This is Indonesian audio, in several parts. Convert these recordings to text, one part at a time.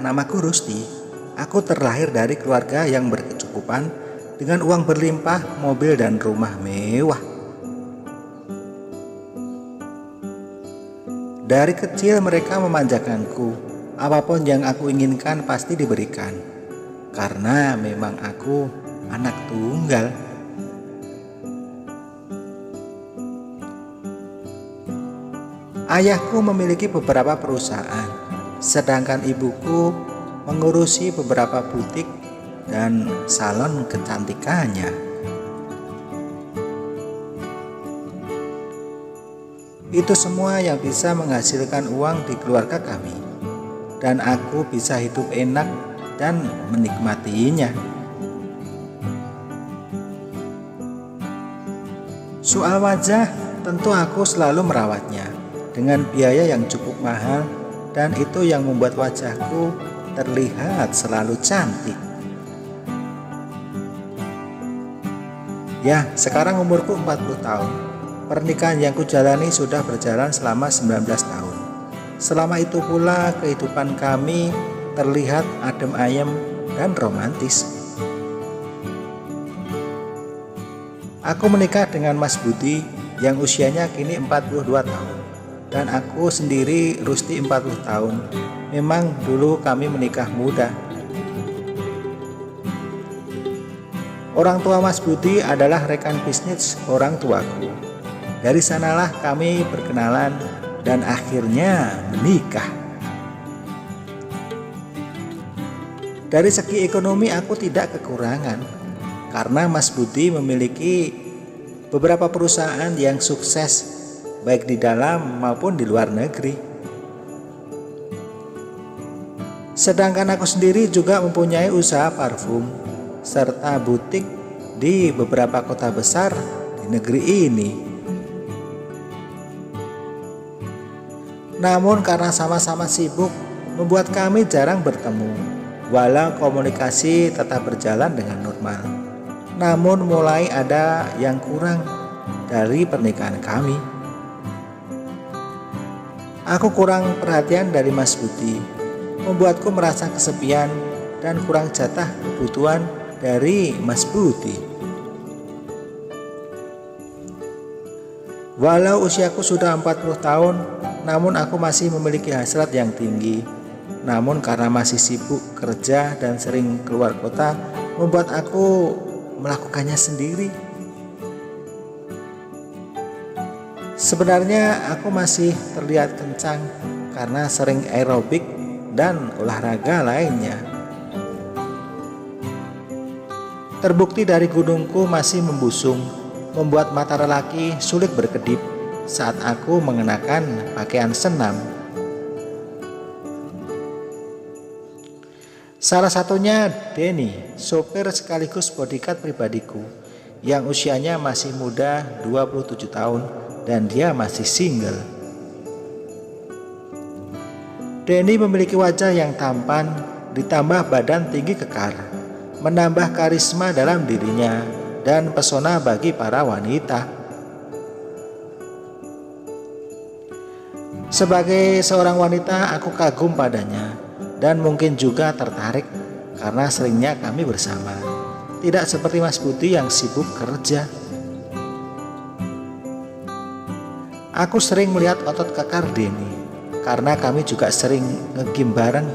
namaku Rusti. Aku terlahir dari keluarga yang berkecukupan dengan uang berlimpah, mobil dan rumah mewah. Dari kecil mereka memanjakanku. Apapun yang aku inginkan pasti diberikan. Karena memang aku anak tunggal. Ayahku memiliki beberapa perusahaan, sedangkan ibuku mengurusi beberapa butik dan salon kecantikannya. Itu semua yang bisa menghasilkan uang di keluarga kami, dan aku bisa hidup enak dan menikmatinya. Soal wajah, tentu aku selalu merawatnya dengan biaya yang cukup mahal, dan itu yang membuat wajahku terlihat selalu cantik. Ya, sekarang umurku 40 tahun. Pernikahan yang kujalani sudah berjalan selama 19 tahun. Selama itu pula kehidupan kami terlihat adem ayem dan romantis. Aku menikah dengan Mas Budi yang usianya kini 42 tahun. Dan aku sendiri Rusti 40 tahun. Memang dulu kami menikah muda. Orang tua Mas Budi adalah rekan bisnis orang tuaku. Dari sanalah kami berkenalan dan akhirnya menikah. Dari segi ekonomi aku tidak kekurangan, karena Mas Budi memiliki beberapa perusahaan yang sukses baik di dalam maupun di luar negeri. Sedangkan aku sendiri juga mempunyai usaha parfum serta butik di beberapa kota besar di negeri ini. Namun karena sama-sama sibuk membuat kami jarang bertemu, walau komunikasi tetap berjalan dengan normal. Namun mulai ada yang kurang dari pernikahan kami. Aku kurang perhatian dari Mas Budi, membuatku merasa kesepian dan kurang jatah kebutuhan dari Mas Budi. Walau usiaku sudah 40 tahun, namun aku masih memiliki hasrat yang tinggi. Namun karena masih sibuk kerja dan sering keluar kota, membuat aku melakukannya sendiri. Sebenarnya aku masih terlihat kencang karena sering aerobik dan olahraga lainnya. Terbukti dari gunungku masih membusung, membuat mata lelaki sulit berkedip saat aku mengenakan pakaian senam. Salah satunya Denny, sopir sekaligus bodyguard pribadiku, yang usianya masih muda 27 tahun dan dia masih single. Denny memiliki wajah yang tampan ditambah badan tinggi kekar, menambah karisma dalam dirinya dan pesona bagi para wanita. Sebagai seorang wanita, aku kagum padanya dan mungkin juga tertarik karena seringnya kami bersama. Tidak seperti Mas Budi yang sibuk kerja. Aku sering melihat otot kekar Denny karena kami juga sering nge-gym bareng.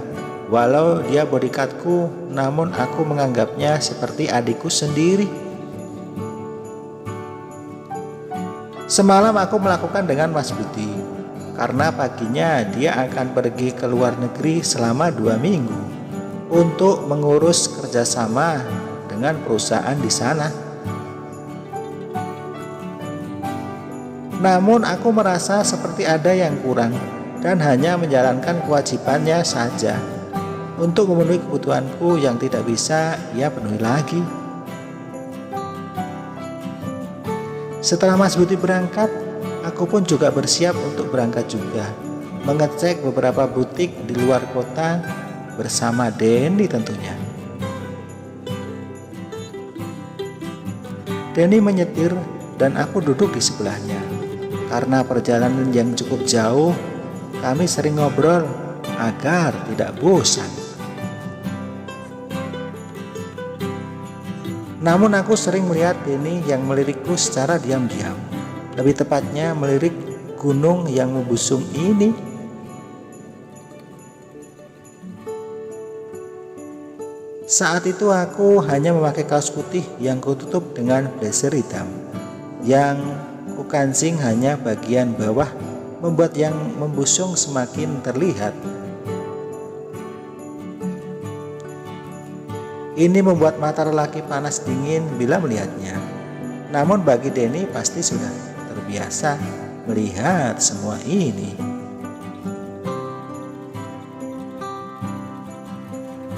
Walau dia bodyguardku, namun aku menganggapnya seperti adikku sendiri. Semalam aku melakukan dengan Mas Budi karena paginya dia akan pergi ke luar negeri selama 2 minggu untuk mengurus kerjasama dengan perusahaan di sana. Namun aku merasa seperti ada yang kurang dan hanya menjalankan kewajibannya saja untuk memenuhi kebutuhanku yang tidak bisa ia penuhi lagi. Setelah Mas Budi berangkat, aku pun juga bersiap untuk berangkat juga, mengecek beberapa butik di luar kota bersama Denny tentunya. Denny menyetir dan aku duduk di sebelahnya. Karena perjalanan yang cukup jauh, kami sering ngobrol agar tidak bosan. Namun aku sering melihat Denny yang melirikku secara diam-diam. Lebih tepatnya melirik gunung yang membusung ini. Saat itu aku hanya memakai kaos putih yang kututup dengan blazer hitam. Yang kukancing hanya bagian bawah, membuat yang membusung semakin terlihat. Ini membuat mata lelaki panas dingin bila melihatnya. Namun bagi Denny pasti sudah terbiasa melihat semua ini.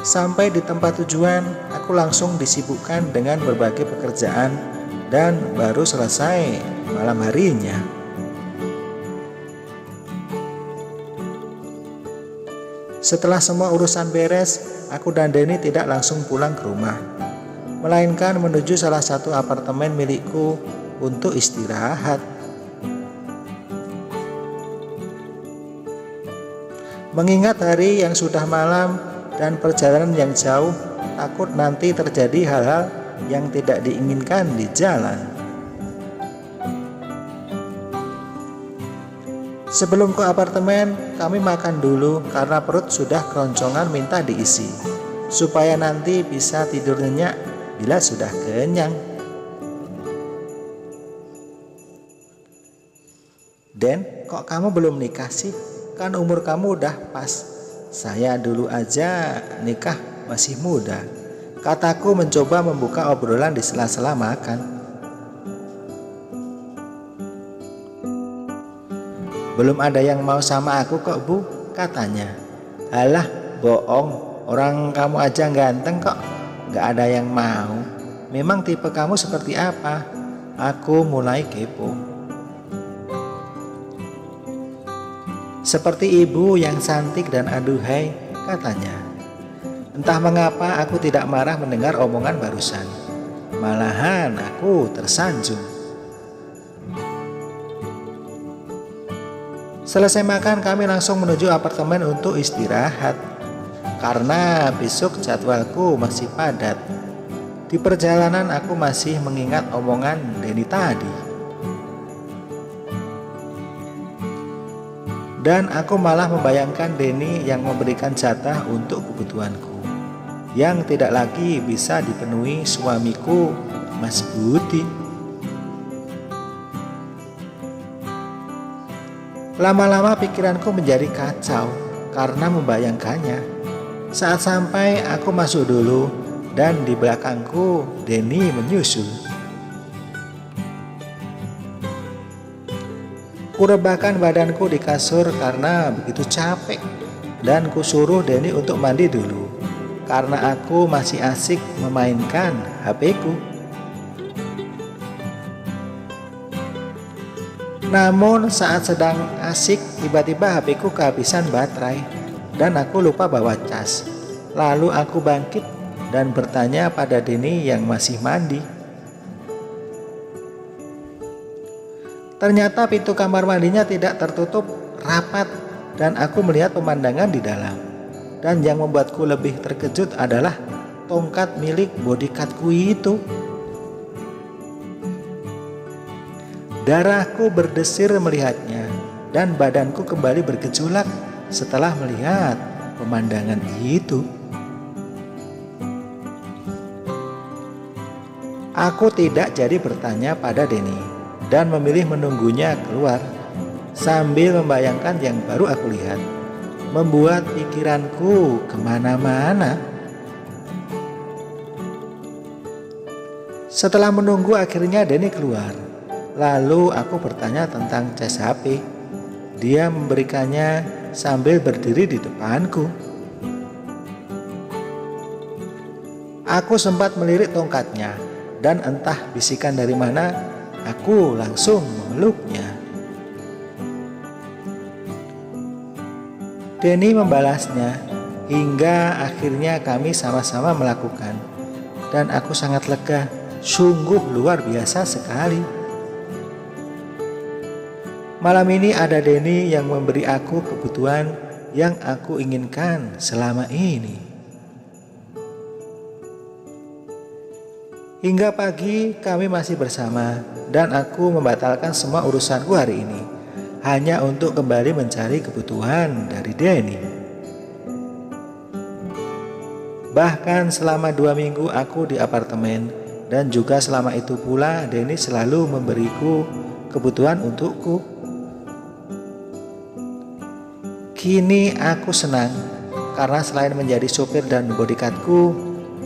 Sampai di tempat tujuan, aku langsung disibukkan dengan berbagai pekerjaan dan baru selesai malam harinya. Setelah semua urusan beres, aku dan Denny tidak langsung pulang ke rumah, melainkan menuju salah satu apartemen milikku untuk istirahat. Mengingat hari yang sudah malam dan perjalanan yang jauh, takut nanti terjadi hal-hal yang tidak diinginkan di jalan. Sebelum ke apartemen, kami makan dulu karena perut sudah keroncongan minta diisi, supaya nanti bisa tidur nyenyak bila sudah kenyang. Den, kok kamu belum nikah sih? Kan umur kamu udah pas. Saya dulu aja nikah masih muda, kataku mencoba membuka obrolan di sela-sela makan. Belum ada yang mau sama aku kok Bu, katanya. Alah, bohong, orang kamu aja ganteng kok, gak ada yang mau. Memang tipe kamu seperti apa? Aku mulai kepo. Seperti ibu yang cantik dan aduhai, katanya. Entah mengapa aku tidak marah mendengar omongan barusan. Malahan aku tersanjung. Selesai makan, kami langsung menuju apartemen untuk istirahat. Karena besok jadwalku masih padat. Di perjalanan aku masih mengingat omongan Denny tadi. Dan aku malah membayangkan Denny yang memberikan jatah untuk kebutuhanku, yang tidak lagi bisa dipenuhi suamiku, Mas Budi. Lama-lama pikiranku menjadi kacau karena membayangkannya. Saat sampai, aku masuk dulu dan di belakangku Denny menyusul. Kurebahkan badanku di kasur karena begitu capek, dan kusuruh Denny untuk mandi dulu karena aku masih asik memainkan HP-ku. Namun saat sedang asik, tiba-tiba HP-ku kehabisan baterai dan aku lupa bawa cas. Lalu aku bangkit dan bertanya pada Denny yang masih mandi. Ternyata pintu kamar mandinya tidak tertutup rapat dan aku melihat pemandangan di dalam. Dan yang membuatku lebih terkejut adalah tongkat milik bodyguardku itu. Darahku berdesir melihatnya dan badanku kembali bergejolak setelah melihat pemandangan itu. Aku tidak jadi bertanya pada Denny dan memilih menunggunya keluar sambil membayangkan yang baru aku lihat, membuat pikiranku kemana-mana. Setelah menunggu akhirnya Denny keluar. Lalu aku bertanya tentang cas HP. Dia memberikannya sambil berdiri di depanku. Aku sempat melirik tongkatnya dan entah bisikan dari mana, aku langsung memeluknya. Denny membalasnya hingga akhirnya kami sama-sama melakukan. Dan aku sangat lega, sungguh luar biasa sekali. Malam ini ada Denny yang memberi aku kebutuhan yang aku inginkan selama ini. Hingga pagi kami masih bersama dan aku membatalkan semua urusanku hari ini hanya untuk kembali mencari kebutuhan dari Denny. Bahkan selama 2 minggu aku di apartemen dan juga selama itu pula Denny selalu memberiku kebutuhan untukku. Kini aku senang karena selain menjadi sopir dan bodyguardku,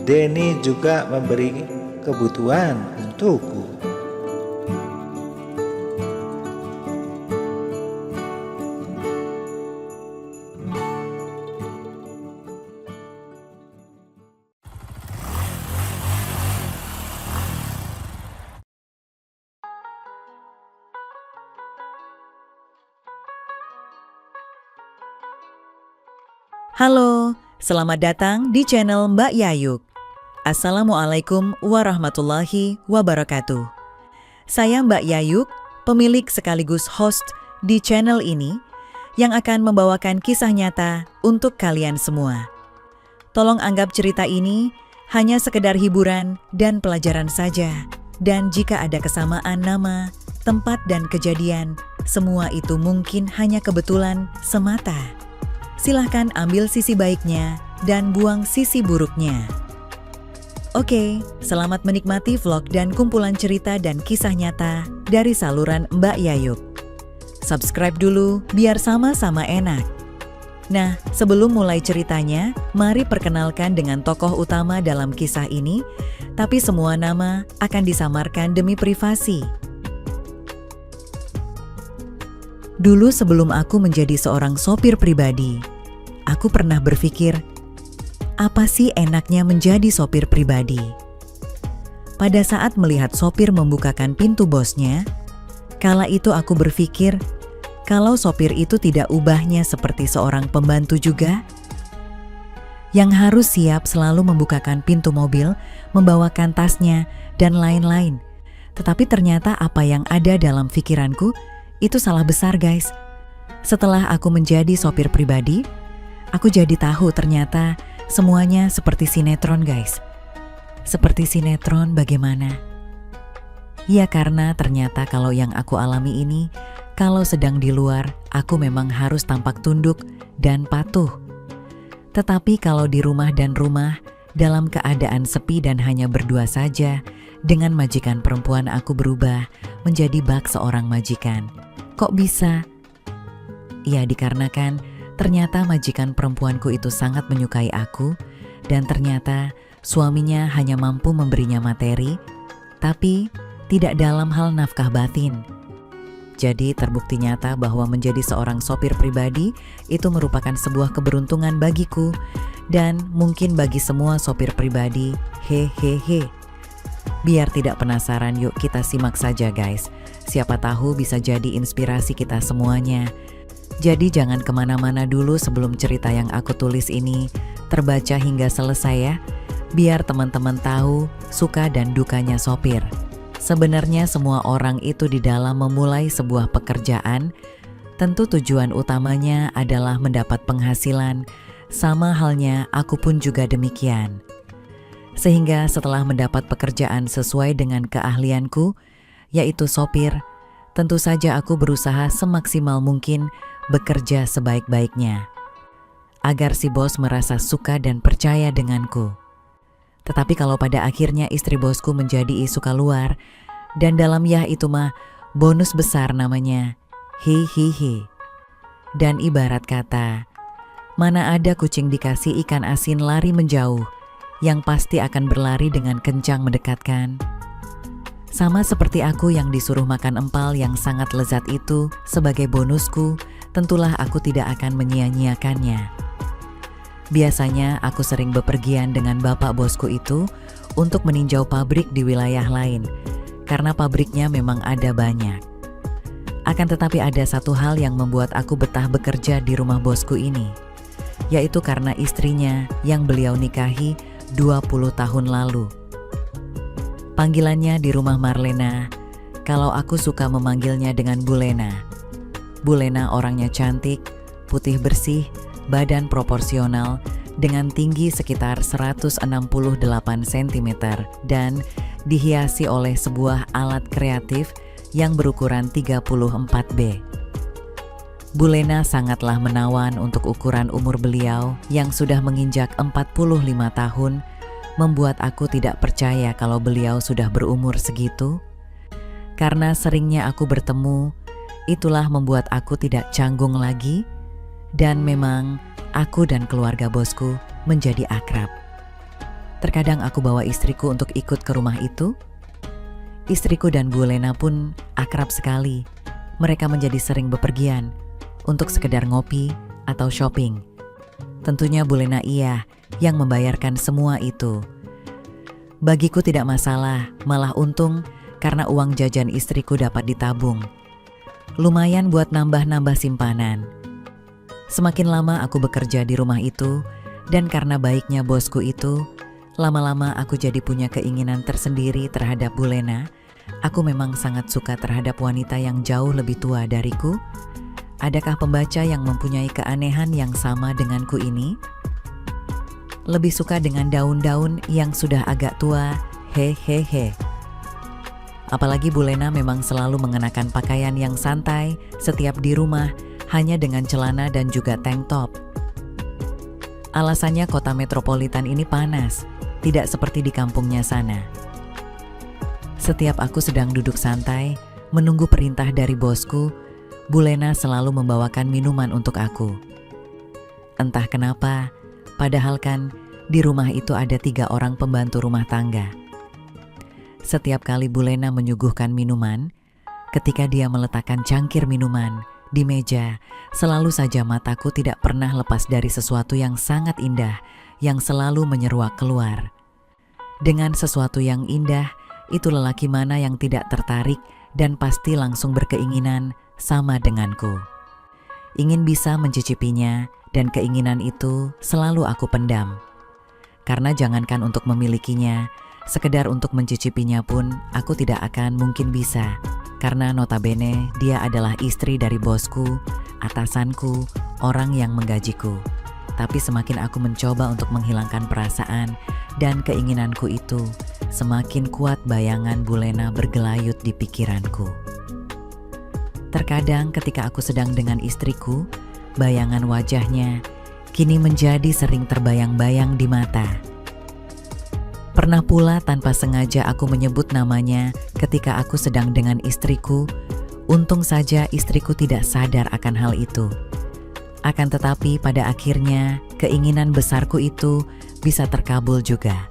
Denny juga memberi kebutuhan untukku. Halo, selamat datang di channel Mbak Yayuk. Assalamualaikum warahmatullahi wabarakatuh. Saya Mbak Yayuk, pemilik sekaligus host di channel ini yang akan membawakan kisah nyata untuk kalian semua. Tolong anggap cerita ini hanya sekedar hiburan dan pelajaran saja. Dan jika ada kesamaan nama, tempat, dan kejadian, semua itu mungkin hanya kebetulan semata. Silahkan ambil sisi baiknya dan buang sisi buruknya. Oke, selamat menikmati vlog dan kumpulan cerita dan kisah nyata dari saluran Mbak Yayuk. Subscribe dulu biar sama-sama enak. Nah, sebelum mulai ceritanya, mari perkenalkan dengan tokoh utama dalam kisah ini, tapi semua nama akan disamarkan demi privasi. Dulu sebelum aku menjadi seorang sopir pribadi, aku pernah berpikir, apa sih enaknya menjadi sopir pribadi? Pada saat melihat sopir membukakan pintu bosnya, kala itu aku berpikir, kalau sopir itu tidak ubahnya seperti seorang pembantu juga, yang harus siap selalu membukakan pintu mobil, membawakan tasnya, dan lain-lain. Tetapi ternyata apa yang ada dalam pikiranku, itu salah besar guys. Setelah aku menjadi sopir pribadi, aku jadi tahu ternyata semuanya seperti sinetron guys. Seperti sinetron bagaimana? Ya karena ternyata kalau yang aku alami ini, kalau sedang di luar, aku memang harus tampak tunduk dan patuh. Tetapi kalau di rumah dan rumah, dalam keadaan sepi dan hanya berdua saja, dengan majikan perempuan aku berubah menjadi bak seorang majikan. Kok bisa? Ya dikarenakan ternyata majikan perempuanku itu sangat menyukai aku dan ternyata suaminya hanya mampu memberinya materi, tapi tidak dalam hal nafkah batin. Jadi terbukti nyata bahwa menjadi seorang sopir pribadi itu merupakan sebuah keberuntungan bagiku dan mungkin bagi semua sopir pribadi, hehehe. Biar tidak penasaran, yuk kita simak saja guys. Siapa tahu bisa jadi inspirasi kita semuanya. Jadi jangan kemana-mana dulu sebelum cerita yang aku tulis ini terbaca hingga selesai ya, biar teman-teman tahu suka dan dukanya sopir. Sebenarnya semua orang itu di dalam memulai sebuah pekerjaan, tentu tujuan utamanya adalah mendapat penghasilan, sama halnya aku pun juga demikian. Sehingga setelah mendapat pekerjaan sesuai dengan keahlianku, yaitu sopir, tentu saja aku berusaha semaksimal mungkin bekerja sebaik-baiknya, agar si bos merasa suka dan percaya denganku. Tetapi kalau pada akhirnya istri bosku menjadi suka luar, dan dalam ya itu mah bonus besar namanya, hihihi. Dan ibarat kata, mana ada kucing dikasih ikan asin lari menjauh, yang pasti akan berlari dengan kencang mendekatkan. Sama seperti aku yang disuruh makan empal yang sangat lezat itu sebagai bonusku, tentulah aku tidak akan menyia-nyiakannya. Biasanya aku sering bepergian dengan bapak bosku itu untuk meninjau pabrik di wilayah lain, karena pabriknya memang ada banyak. Akan tetapi ada satu hal yang membuat aku betah bekerja di rumah bosku ini, yaitu karena istrinya yang beliau nikahi 20 tahun lalu. Panggilannya di rumah Marlena, kalau aku suka memanggilnya dengan Bu Lena. Bu Lena orangnya cantik, putih bersih, badan proporsional, dengan tinggi sekitar 168 cm dan dihiasi oleh sebuah alat kreatif yang berukuran 34B. Bu Lena sangatlah menawan untuk ukuran umur beliau yang sudah menginjak 45 tahun, membuat aku tidak percaya kalau beliau sudah berumur segitu. Karena seringnya aku bertemu, itulah membuat aku tidak canggung lagi, dan memang aku dan keluarga bosku menjadi akrab. Terkadang aku bawa istriku untuk ikut ke rumah itu. Istriku dan Bu Lena pun akrab sekali. Mereka menjadi sering bepergian untuk sekedar ngopi atau shopping. Tentunya Bu Lena yang membayarkan semua itu. Bagiku tidak masalah, malah untung karena uang jajan istriku dapat ditabung. Lumayan buat nambah-nambah simpanan. Semakin lama aku bekerja di rumah itu, dan karena baiknya bosku itu, lama-lama aku jadi punya keinginan tersendiri terhadap Bu Lena. Aku memang sangat suka terhadap wanita yang jauh lebih tua dariku. Adakah pembaca yang mempunyai keanehan yang sama denganku ini? Lebih suka dengan daun-daun yang sudah agak tua, hehehe. Apalagi Bu Lena memang selalu mengenakan pakaian yang santai setiap di rumah, hanya dengan celana dan juga tank top. Alasannya kota metropolitan ini panas, tidak seperti di kampungnya sana. Setiap aku sedang duduk santai, menunggu perintah dari bosku, Bu Lena selalu membawakan minuman untuk aku. Entah kenapa, padahal kan di rumah itu ada 3 orang pembantu rumah tangga. Setiap kali Bu Lena menyuguhkan minuman, ketika dia meletakkan cangkir minuman di meja, selalu saja mataku tidak pernah lepas dari sesuatu yang sangat indah yang selalu menyeruak keluar. Dengan sesuatu yang indah, itu lelaki mana yang tidak tertarik dan pasti langsung berkeinginan sama denganku. Ingin bisa mencicipinya, dan keinginan itu selalu aku pendam. Karena jangankan untuk memilikinya, sekedar untuk mencicipinya pun aku tidak akan mungkin bisa. Karena notabene dia adalah istri dari bosku, atasanku, orang yang menggajiku. Tapi semakin aku mencoba untuk menghilangkan perasaan dan keinginanku itu, semakin kuat bayangan Bu Lena bergelayut di pikiranku. Terkadang ketika aku sedang dengan istriku, bayangan wajahnya kini menjadi sering terbayang-bayang di mata. Pernah pula tanpa sengaja aku menyebut namanya ketika aku sedang dengan istriku. Untung saja istriku tidak sadar akan hal itu. Akan tetapi pada akhirnya keinginan besarku itu bisa terkabul juga.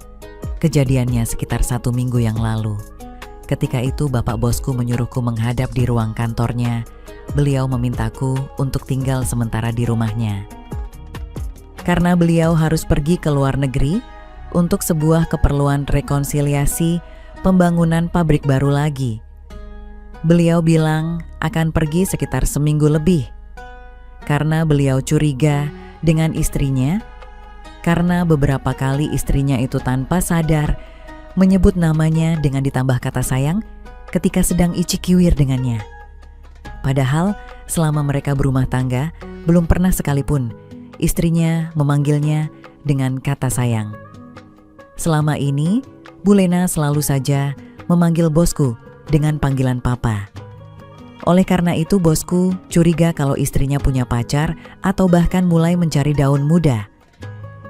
Kejadiannya sekitar 1 minggu yang lalu. Ketika itu bapak bosku menyuruhku menghadap di ruang kantornya. Beliau memintaku untuk tinggal sementara di rumahnya. Karena beliau harus pergi ke luar negeri untuk sebuah keperluan rekonsiliasi pembangunan pabrik baru lagi. Beliau bilang akan pergi sekitar seminggu lebih. Karena beliau curiga dengan istrinya, karena beberapa kali istrinya itu tanpa sadar menyebut namanya dengan ditambah kata sayang ketika sedang icik-kiwir dengannya. Padahal selama mereka berumah tangga, belum pernah sekalipun istrinya memanggilnya dengan kata sayang. Selama ini, Bu Lena selalu saja memanggil bosku dengan panggilan papa. Oleh karena itu bosku curiga kalau istrinya punya pacar atau bahkan mulai mencari daun muda.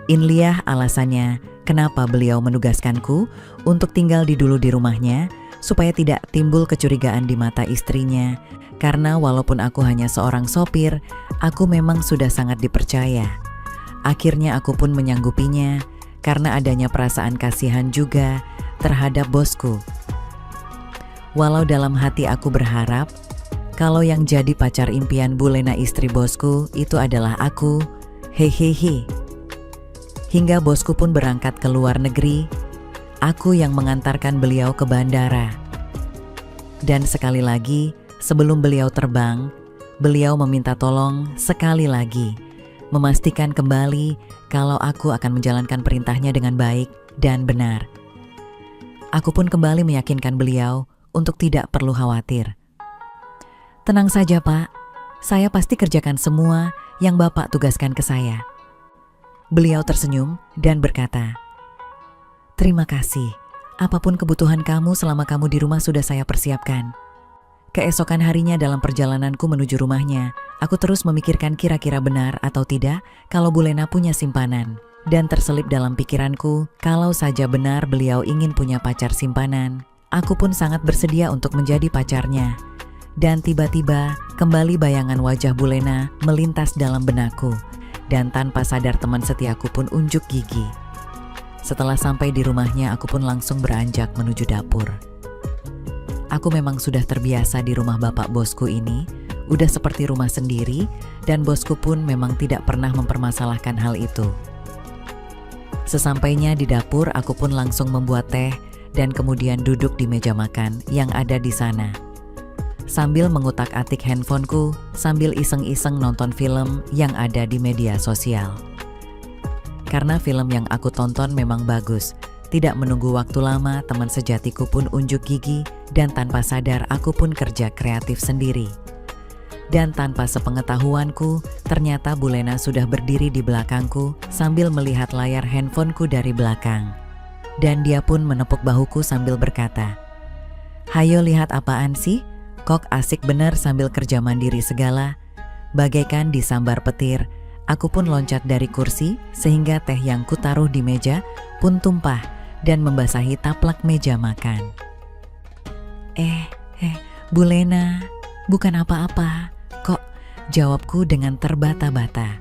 Inliah alasannya kenapa beliau menugaskanku untuk tinggal dulu di rumahnya supaya tidak timbul kecurigaan di mata istrinya. Karena walaupun aku hanya seorang sopir, aku memang sudah sangat dipercaya. Akhirnya aku pun menyanggupinya karena adanya perasaan kasihan juga terhadap bosku. Walau dalam hati aku berharap kalau yang jadi pacar impian Bu Lena istri bosku itu adalah aku, hehehe. Hingga bosku pun berangkat ke luar negeri, aku yang mengantarkan beliau ke bandara. Dan sekali lagi, sebelum beliau terbang, beliau meminta tolong sekali lagi, memastikan kembali kalau aku akan menjalankan perintahnya dengan baik dan benar. Aku pun kembali meyakinkan beliau untuk tidak perlu khawatir. Tenang saja Pak, saya pasti kerjakan semua yang Bapak tugaskan ke saya. Beliau tersenyum dan berkata, "Terima kasih, Apapun kebutuhan kamu selama kamu di rumah sudah saya persiapkan. Keesokan harinya dalam perjalananku menuju rumahnya, aku terus memikirkan kira-kira benar atau tidak kalau Bu Lena punya simpanan. Dan terselip dalam pikiranku, kalau saja benar beliau ingin punya pacar simpanan, aku pun sangat bersedia untuk menjadi pacarnya. Dan tiba-tiba, kembali bayangan wajah Bu Lena melintas dalam benakku. Dan tanpa sadar teman setiaku pun unjuk gigi. Setelah sampai di rumahnya, aku pun langsung beranjak menuju dapur. Aku memang sudah terbiasa di rumah bapak bosku ini, udah seperti rumah sendiri, dan bosku pun memang tidak pernah mempermasalahkan hal itu. Sesampainya di dapur, aku pun langsung membuat teh dan kemudian duduk di meja makan yang ada di sana. Sambil mengutak-atik handphoneku, sambil iseng-iseng nonton film yang ada di media sosial. Karena film yang aku tonton memang bagus, tidak menunggu waktu lama teman sejatiku pun unjuk gigi dan tanpa sadar aku pun kerja kreatif sendiri. Dan tanpa sepengetahuanku, ternyata Bu Lena sudah berdiri di belakangku sambil melihat layar handphoneku dari belakang. Dan dia pun menepuk bahuku sambil berkata, "Hayo lihat apaan sih? Kok asik bener sambil kerja mandiri segala." Bagaikan disambar petir, aku pun loncat dari kursi sehingga teh yang kutaruh di meja pun tumpah dan membasahi taplak meja makan. Bu Lena, bukan apa-apa, kok, jawabku dengan terbata-bata.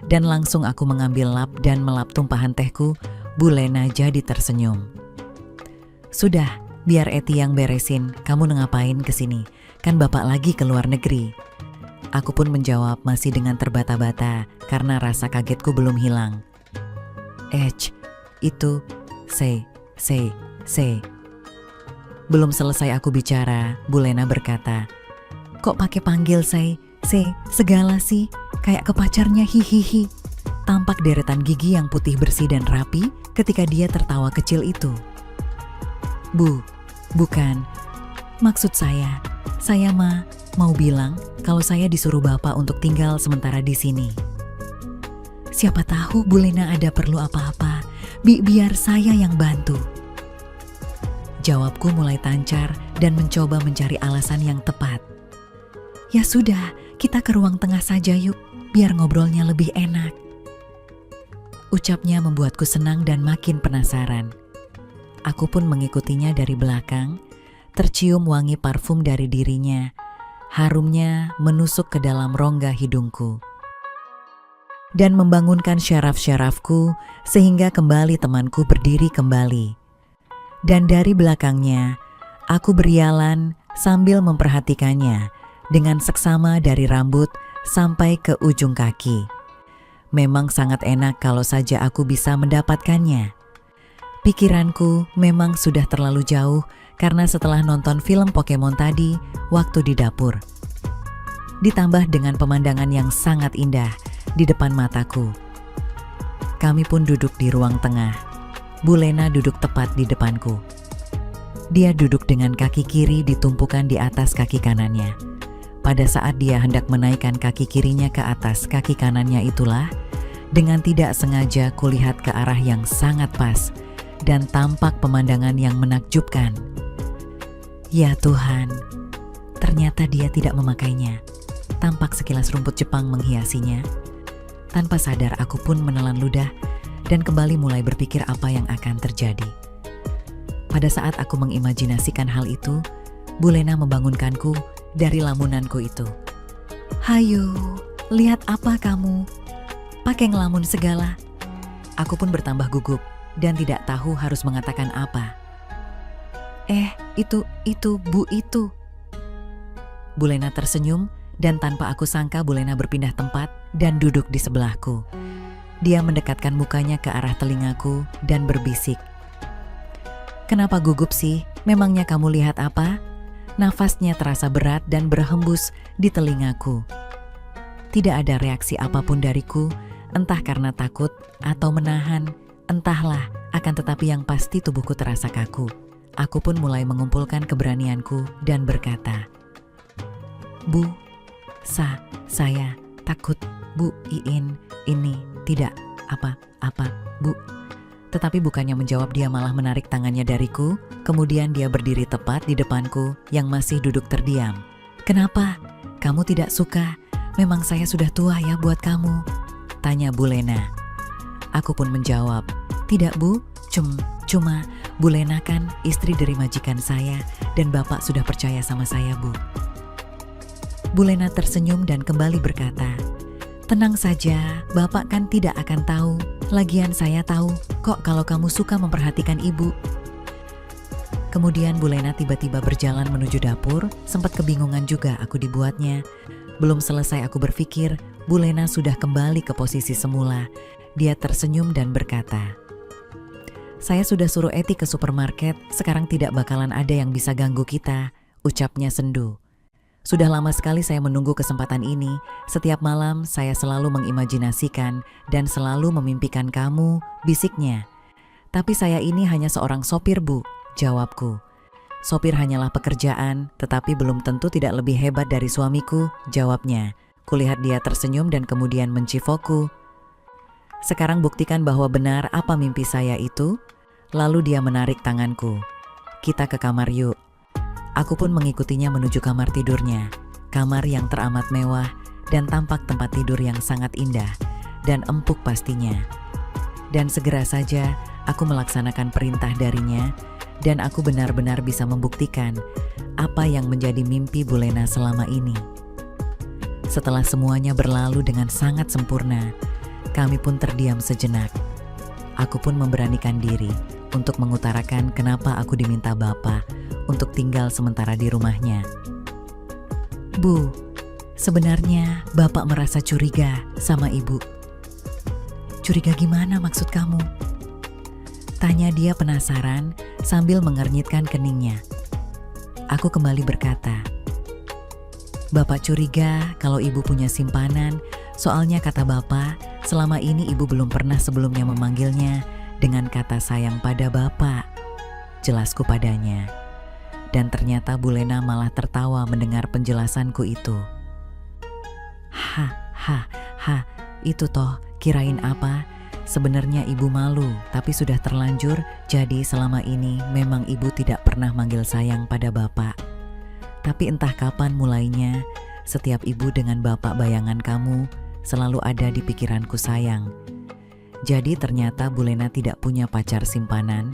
Dan langsung aku mengambil lap dan melap tumpahan tehku. Bu Lena jadi tersenyum. "Sudah, biar Eti yang beresin, kamu ngapain kesini? Kan bapak lagi ke luar negeri." Aku pun menjawab masih dengan terbata-bata karena rasa kagetku belum hilang. Itu, say. Belum selesai aku bicara, Bu Lena berkata, "Kok pakai panggil say, segala sih, kayak ke pacarnya hihihi." Tampak deretan gigi yang putih bersih dan rapi ketika dia tertawa kecil itu. Bukan. Maksud saya mau bilang kalau saya disuruh bapak untuk tinggal sementara di sini. Siapa tahu Bu Lena ada perlu apa-apa, biar saya yang bantu. Jawabku mulai tancar dan mencoba mencari alasan yang tepat. Ya sudah, kita ke ruang tengah saja yuk, biar ngobrolnya lebih enak. Ucapnya membuatku senang dan makin penasaran. Aku pun mengikutinya dari belakang, tercium wangi parfum dari dirinya. Harumnya menusuk ke dalam rongga hidungku. Dan membangunkan syaraf-syarafku sehingga kembali temanku berdiri kembali. Dan dari belakangnya, aku berjalan sambil memperhatikannya dengan seksama dari rambut sampai ke ujung kaki. Memang sangat enak kalau saja aku bisa mendapatkannya. Pikiranku memang sudah terlalu jauh karena setelah nonton film Pokemon tadi waktu di dapur. Ditambah dengan pemandangan yang sangat indah di depan mataku. Kami pun duduk di ruang tengah. Bu Lena duduk tepat di depanku. Dia duduk dengan kaki kiri ditumpukan di atas kaki kanannya. Pada saat dia hendak menaikkan kaki kirinya ke atas kaki kanannya itulah, dengan tidak sengaja kulihat ke arah yang sangat pas dan tampak pemandangan yang menakjubkan. Ya Tuhan, ternyata dia tidak memakainya. Tampak sekilas rumput Jepang menghiasinya. Tanpa sadar aku pun menelan ludah dan kembali mulai berpikir apa yang akan terjadi. Pada saat aku mengimajinasikan hal itu, Bu Lena membangunkanku dari lamunanku itu. "Hayo, lihat apa kamu? Pakai ngelamun segala." Aku pun bertambah gugup dan tidak tahu harus mengatakan apa. Itu, Bu itu." Bu Lena tersenyum dan tanpa aku sangka Bu Lena berpindah tempat dan duduk di sebelahku. Dia mendekatkan mukanya ke arah telingaku dan berbisik. "Kenapa gugup sih? Memangnya kamu lihat apa?" Nafasnya terasa berat dan berhembus di telingaku. Tidak ada reaksi apapun dariku, entah karena takut atau menahan, entahlah, akan tetapi yang pasti tubuhku terasa kaku. Aku pun mulai mengumpulkan keberanianku dan berkata, "Bu, saya takut, Bu Iin, ini tidak apa-apa, Bu." Tetapi bukannya menjawab, dia malah menarik tangannya dariku, kemudian dia berdiri tepat di depanku yang masih duduk terdiam. "Kenapa? Kamu tidak suka? Memang saya sudah tua ya buat kamu?" tanya Bu Lena. Aku pun menjawab, "Tidak Bu, cuma Bu Lena kan istri dari majikan saya dan Bapak sudah percaya sama saya Bu." Bu Lena tersenyum dan kembali berkata, "Tenang saja, Bapak kan tidak akan tahu. Lagian saya tahu kok kalau kamu suka memperhatikan Ibu." Kemudian Bu Lena tiba-tiba berjalan menuju dapur, sempat kebingungan juga aku dibuatnya. Belum selesai aku berpikir, Bu Lena sudah kembali ke posisi semula. Dia tersenyum dan berkata, "Saya sudah suruh Eti ke supermarket, sekarang tidak bakalan ada yang bisa ganggu kita," ucapnya sendu. "Sudah lama sekali saya menunggu kesempatan ini. Setiap malam saya selalu mengimajinasikan dan selalu memimpikan kamu," bisiknya. "Tapi saya ini hanya seorang sopir Bu," jawabku. "Sopir hanyalah pekerjaan, tetapi belum tentu tidak lebih hebat dari suamiku," jawabnya. Kulihat dia tersenyum dan kemudian mencifokku. "Sekarang buktikan bahwa benar apa mimpi saya itu." Lalu dia menarik tanganku. "Kita ke kamar yuk." Aku pun mengikutinya menuju kamar tidurnya. Kamar yang teramat mewah dan tampak tempat tidur yang sangat indah dan empuk pastinya. Dan segera saja aku melaksanakan perintah darinya dan aku benar-benar bisa membuktikan apa yang menjadi mimpi Bu Lena selama ini. Setelah semuanya berlalu dengan sangat sempurna, kami pun terdiam sejenak. Aku pun memberanikan diri untuk mengutarakan kenapa aku diminta Bapak untuk tinggal sementara di rumahnya. "Bu, sebenarnya Bapak merasa curiga sama Ibu." "Curiga gimana maksud kamu?" tanya dia penasaran sambil mengernyitkan keningnya. Aku kembali berkata, "Bapak curiga kalau Ibu punya simpanan, soalnya kata Bapak, selama ini Ibu belum pernah sebelumnya memanggilnya dengan kata sayang pada Bapak," jelasku padanya. Dan ternyata Bu Lena malah tertawa mendengar penjelasanku itu. "Ha, itu toh kirain apa? Sebenarnya Ibu malu, tapi sudah terlanjur, jadi selama ini memang Ibu tidak pernah manggil sayang pada Bapak. Tapi entah kapan mulainya, setiap Ibu dengan Bapak bayangan kamu selalu ada di pikiranku sayang." Jadi ternyata Bu Lena tidak punya pacar simpanan.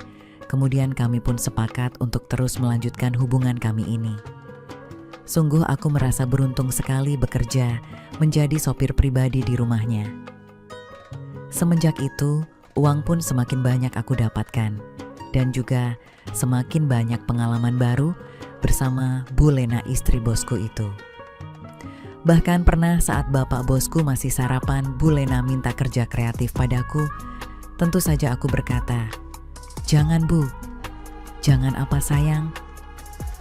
Kemudian kami pun sepakat untuk terus melanjutkan hubungan kami ini. Sungguh aku merasa beruntung sekali bekerja menjadi sopir pribadi di rumahnya. Semenjak itu, uang pun semakin banyak aku dapatkan. Dan juga semakin banyak pengalaman baru bersama Bu Lena istri bosku itu. Bahkan pernah saat bapak bosku masih sarapan, Bu Lena minta kerja kreatif padaku. Tentu saja aku berkata, "Jangan Bu." "Jangan apa sayang?"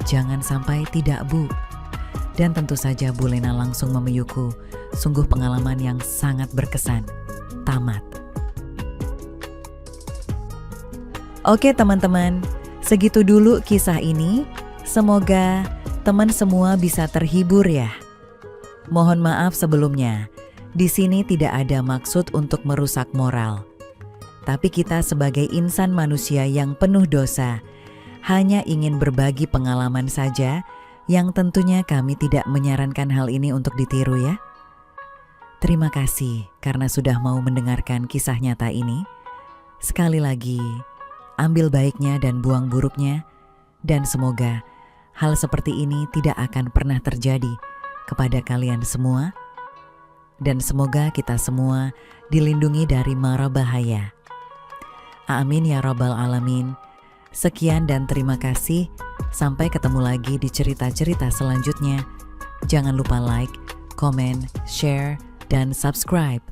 "Jangan sampai tidak Bu." Dan tentu saja Bu Lena langsung memeyuku. Sungguh pengalaman yang sangat berkesan. Tamat. Oke teman-teman, segitu dulu kisah ini. Semoga teman semua bisa terhibur ya. Mohon maaf sebelumnya. Di sini tidak ada maksud untuk merusak moral. Tapi kita sebagai insan manusia yang penuh dosa, hanya ingin berbagi pengalaman saja yang tentunya kami tidak menyarankan hal ini untuk ditiru ya. Terima kasih karena sudah mau mendengarkan kisah nyata ini. Sekali lagi, ambil baiknya dan buang buruknya, dan semoga hal seperti ini tidak akan pernah terjadi kepada kalian semua. Dan semoga kita semua dilindungi dari mara bahaya. Amin ya Rabbal Alamin. Sekian dan terima kasih. Sampai ketemu lagi di cerita-cerita selanjutnya. Jangan lupa like, comment, share, dan subscribe.